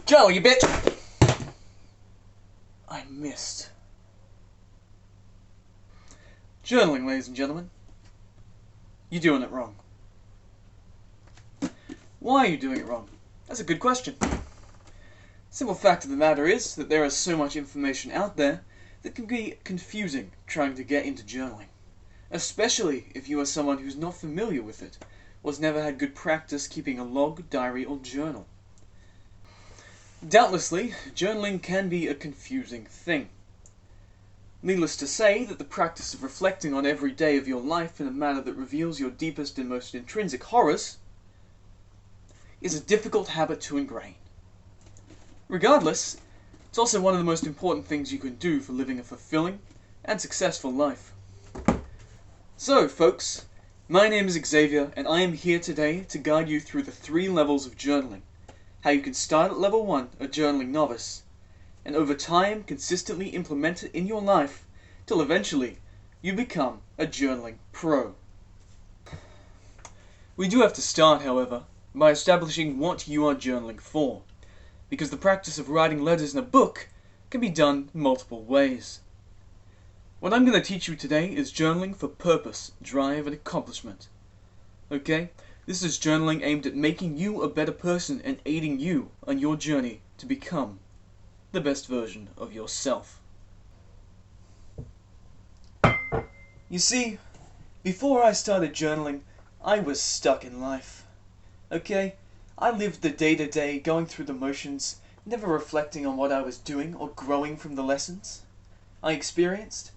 Joe, you bitch! I missed. Journaling, ladies and gentlemen. You're doing it wrong. Why are you doing it wrong? That's a good question. Simple fact of the matter is that there is so much information out there that can be confusing trying to get into journaling. Especially if you are someone who's not familiar with it, or has never had good practice keeping a log, diary, or journal. Doubtlessly, journaling can be a confusing thing. Needless to say that the practice of reflecting on every day of your life in a manner that reveals your deepest and most intrinsic horrors is a difficult habit to ingrain. Regardless, it's also one of the most important things you can do for living a fulfilling and successful life. So, folks, my name is Xavier, and I am here today to guide you through the 3 levels of journaling. How you can start at level 1, a journaling novice, and over time consistently implement it in your life till eventually you become a journaling pro. We do have to start, however, by establishing what you are journaling for, because the practice of writing letters in a book can be done multiple ways. What I'm going to teach you today is journaling for purpose, drive, and accomplishment. Okay? This is journaling aimed at making you a better person and aiding you on your journey to become the best version of yourself. You see, before I started journaling, I was stuck in life. Okay? I lived the day-to-day, going through the motions, never reflecting on what I was doing or growing from the lessons I experienced.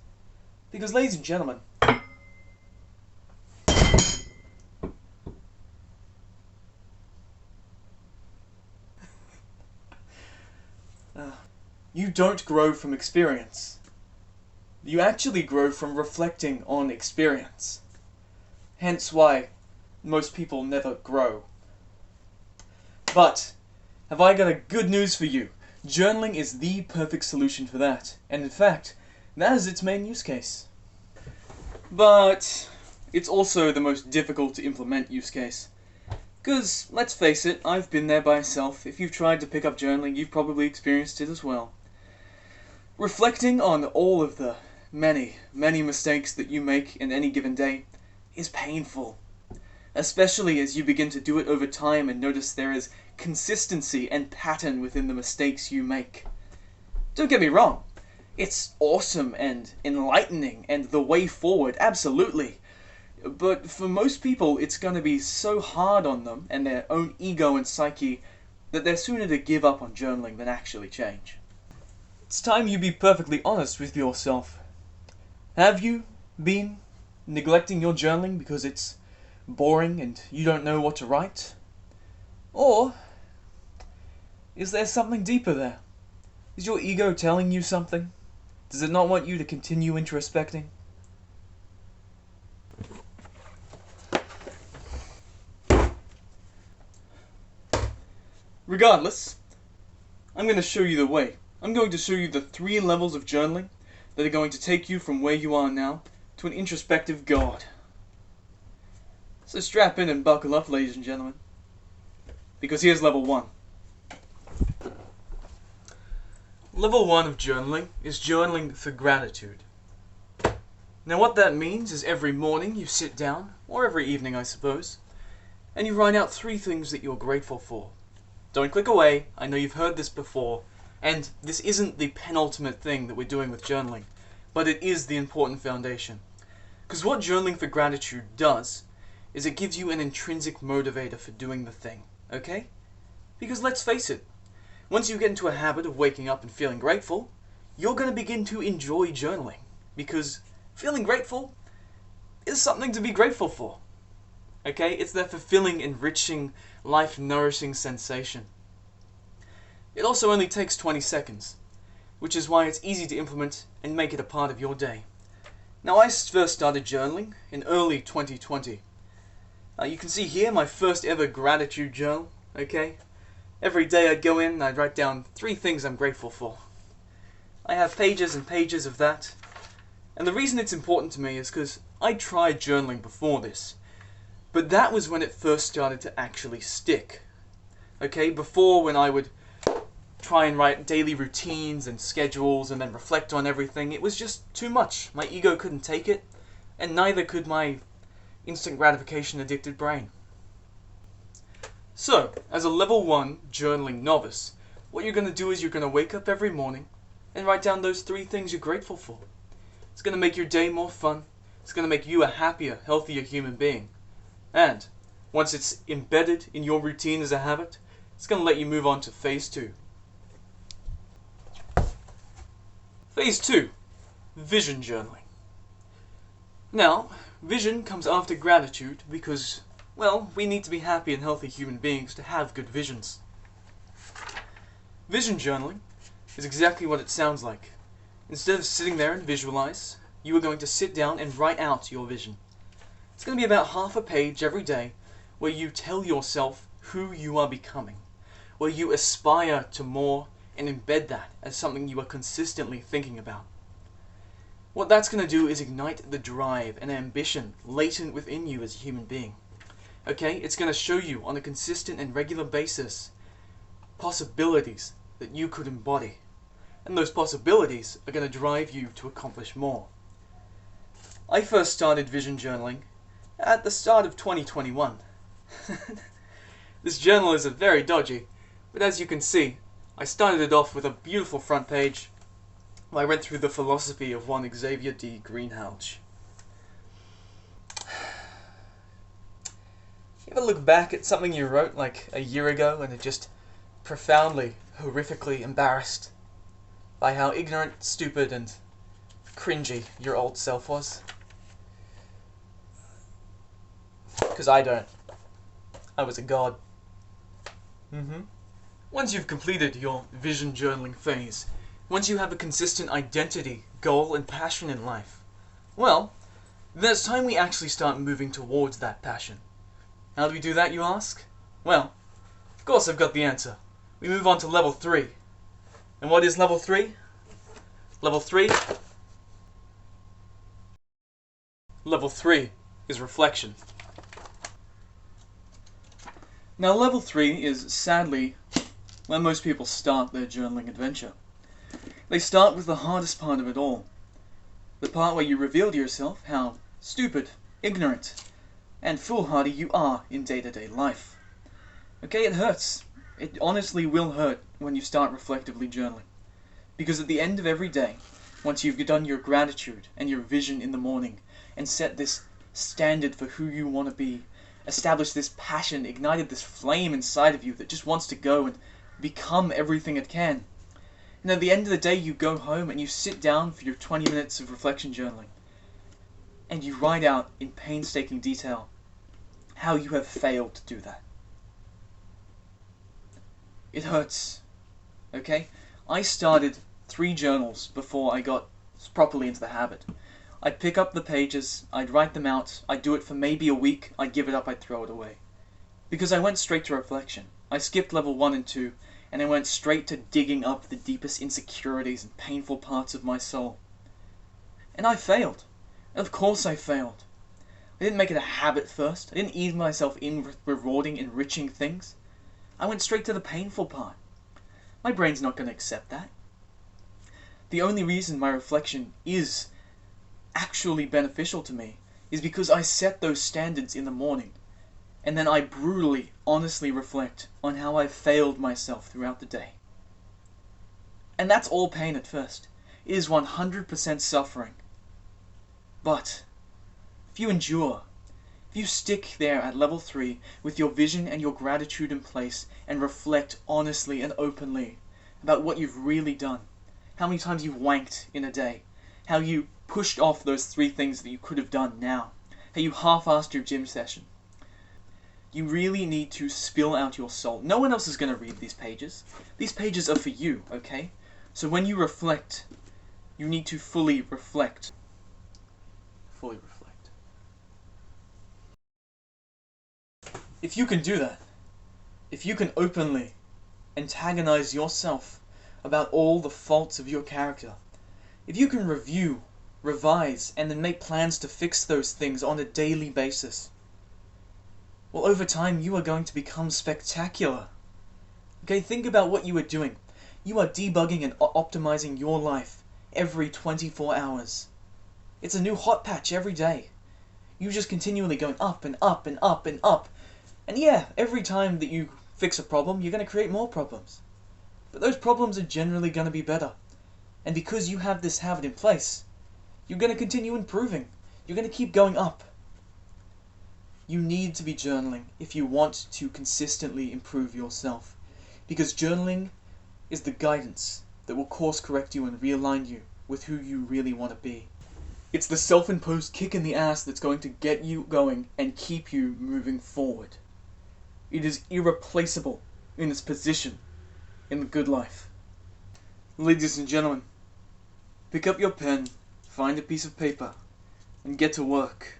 Because, ladies and gentlemen, you don't grow from experience. You actually grow from reflecting on experience. Hence why most people never grow. But, have I got a good news for you? Journaling is the perfect solution for that. And in fact, that is its main use case. But, it's also the most difficult to implement use case. Because, let's face it, I've been there myself. If you've tried to pick up journaling, you've probably experienced it as well. Reflecting on all of the many mistakes that you make in any given day is painful. Especially as you begin to do it over time and notice there is consistency and pattern within the mistakes you make. Don't get me wrong, it's awesome and enlightening and the way forward, absolutely. But for most people, it's going to be so hard on them and their own ego and psyche that they're sooner to give up on journaling than actually change. It's time you be perfectly honest with yourself. Have you been neglecting your journaling because it's boring and you don't know what to write? Or is there something deeper there? Is your ego telling you something? Does it not want you to continue introspecting? Regardless, I'm going to show you the way. I'm going to show you the 3 levels of journaling that are going to take you from where you are now to an introspective God. So strap in and buckle up, ladies and gentlemen, because here's level 1. Level 1 of journaling is journaling for gratitude. Now what that means is every morning you sit down, or every evening I suppose, and you write out 3 things that you're grateful for. Don't click away, I know you've heard this before, and this isn't the penultimate thing that we're doing with journaling, but it is the important foundation. Because what journaling for gratitude does is it gives you an intrinsic motivator for doing the thing, okay? Because let's face it, once you get into a habit of waking up and feeling grateful, you're going to begin to enjoy journaling. Because feeling grateful is something to be grateful for. Okay? It's that fulfilling, enriching, life-nourishing sensation. It also only takes 20 seconds, which is why it's easy to implement and make it a part of your day. Now, I first started journaling in early 2020. You can see here my first ever gratitude journal, okay? Every day I'd go in and I'd write down 3 things I'm grateful for. I have pages and pages of that. And the reason it's important to me is because I tried journaling before this, but that was when it first started to actually stick. Okay, before, when I would try and write daily routines and schedules and then reflect on everything, it was just too much. My ego couldn't take it, and neither could my instant gratification addicted brain. So, as a level 1 journaling novice, what you're going to do is you're going to wake up every morning and write down those 3 things you're grateful for. It's going to make your day more fun. It's going to make you a happier, healthier human being. And once it's embedded in your routine as a habit, it's going to let you move on to phase 2. Phase 2, vision journaling. Now, vision comes after gratitude because, well, we need to be happy and healthy human beings to have good visions. Vision journaling is exactly what it sounds like. Instead of sitting there and visualize, you are going to sit down and write out your vision. It's going to be about half a page every day where you tell yourself who you are becoming, where you aspire to more and embed that as something you are consistently thinking about. What that's going to do is ignite the drive and ambition latent within you as a human being. Okay, it's going to show you on a consistent and regular basis possibilities that you could embody. And those possibilities are going to drive you to accomplish more. I first started vision journaling at the start of 2021. This journal is very dodgy, but as you can see, I started it off with a beautiful front page where I went through the philosophy of one Xavier D. Greenhalgh. You ever look back at something you wrote like a year ago and are just profoundly, horrifically embarrassed by how ignorant, stupid, and cringy your old self was? Because I don't. I was a god. Once you've completed your vision journaling phase, once you have a consistent identity, goal, and passion in life, well, then it's time we actually start moving towards that passion. How do we do that, you ask? Well, of course I've got the answer. We move on to level 3. And what is level 3? Level 3? Level 3 is reflection. Now, level 3 is, sadly, where most people start their journaling adventure. They start with the hardest part of it all. The part where you reveal to yourself how stupid, ignorant, and foolhardy you are in day-to-day life. Okay, it hurts. It honestly will hurt when you start reflectively journaling. Because at the end of every day, once you've done your gratitude and your vision in the morning, and set this standard for who you want to be, established this passion, ignited this flame inside of you that just wants to go and become everything it can. And at the end of the day, you go home and you sit down for your 20 minutes of reflection journaling. And you write out in painstaking detail how you have failed to do that. It hurts. Okay? I started 3 journals before I got properly into the habit. I'd pick up the pages, I'd write them out, I'd do it for maybe a week, I'd give it up, I'd throw it away. Because I went straight to reflection. I skipped level 1 and 2, and I went straight to digging up the deepest insecurities and painful parts of my soul. And I failed. Of course I failed. I didn't make it a habit first. I didn't ease myself in with rewarding, enriching things. I went straight to the painful part. My brain's not going to accept that. The only reason my reflection is actually beneficial to me is because I set those standards in the morning, and then I brutally, honestly reflect on how I failed myself throughout the day. And that's all pain at first. It is 100% suffering. But if you endure, if you stick there at level 3 with your vision and your gratitude in place and reflect honestly and openly about what you've really done, how many times you've wanked in a day, how you pushed off those 3 things that you could have done now, how you half-assed your gym session. You really need to spill out your soul. No one else is going to read these pages. These pages are for you, okay? So when you reflect, you need to fully reflect. Fully reflect. If you can do that, if you can openly antagonize yourself about all the faults of your character, if you can review, revise, and then make plans to fix those things on a daily basis, well, over time you are going to become spectacular. Okay, think about what you are doing. You are debugging and optimizing your life every 24 hours. It's a new hot patch every day. You're just continually going up and up and up and up. And yeah, every time that you fix a problem, you're going to create more problems. But those problems are generally going to be better. And because you have this habit in place, you're going to continue improving. You're going to keep going up. You need to be journaling if you want to consistently improve yourself. Because journaling is the guidance that will course correct you and realign you with who you really want to be. It's the self-imposed kick in the ass that's going to get you going and keep you moving forward. It is irreplaceable in its position in the good life. Ladies and gentlemen, pick up your pen, find a piece of paper, and get to work.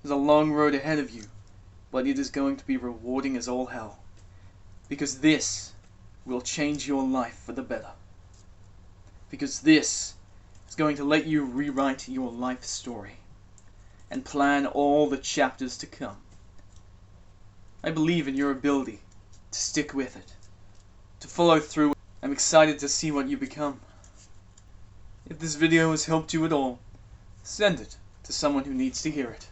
There's a long road ahead of you, but it is going to be rewarding as all hell. Because this will change your life for the better. Because this is going to let you rewrite your life story and plan all the chapters to come. I believe in your ability to stick with it, to follow through. I'm excited to see what you become. If this video has helped you at all, send it to someone who needs to hear it.